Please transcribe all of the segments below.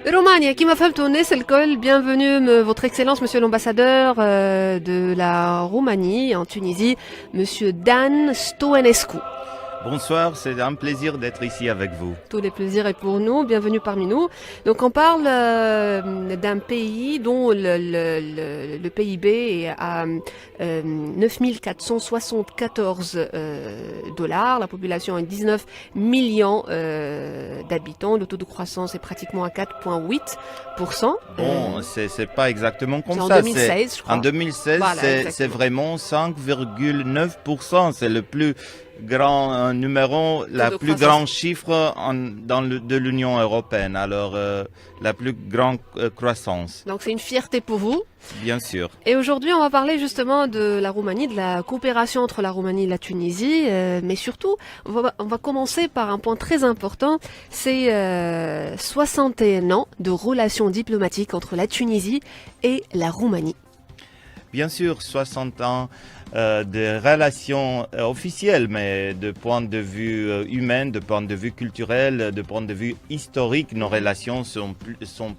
رومانيا كما فهمتوا الناس الكل bienvenue votre excellence monsieur l'ambassadeur de la Roumanie en Tunisie monsieur Dan Stoenescu. Bonsoir, c'est un plaisir d'être ici avec vous. Tous les plaisirs est pour nous, bienvenue parmi nous. Donc on parle d'un pays dont le PIB est à 9474 dollars, la population est 19 millions d'habitants, le taux de croissance est pratiquement à 4,8%. Bon, c'est pas exactement comme en ça. 2016, je crois. En 2016, Voilà, c'est vraiment 5,9%. C'est le plus grand numéro, la plus grande chiffre de l'Union européenne. Alors, la plus grande croissance. Donc c'est une fierté pour vous. Bien sûr. Et aujourd'hui, on va parler justement de la Roumanie, de la coopération entre la Roumanie et la Tunisie. Mais surtout, on va commencer par un point très important. C'est 61 ans de relations diplomatiques entre la Tunisie et la Roumanie. Bien sûr, 60 ans de relations officielles, mais de point de vue humain, de point de vue culturel, de point de vue historique, nos relations sont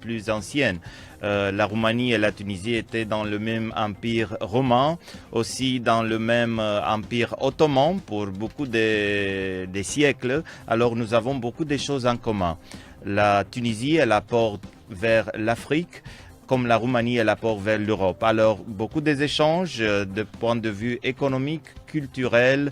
plus anciennes. La Roumanie et la Tunisie étaient dans le même empire romain, aussi dans le même empire ottoman pour beaucoup des siècles. Alors nous avons beaucoup de choses en commun. La Tunisie est la porte vers l'Afrique, comme la Roumanie est la porte vers l'Europe. Alors, beaucoup des échanges de point de vue économique, culturel,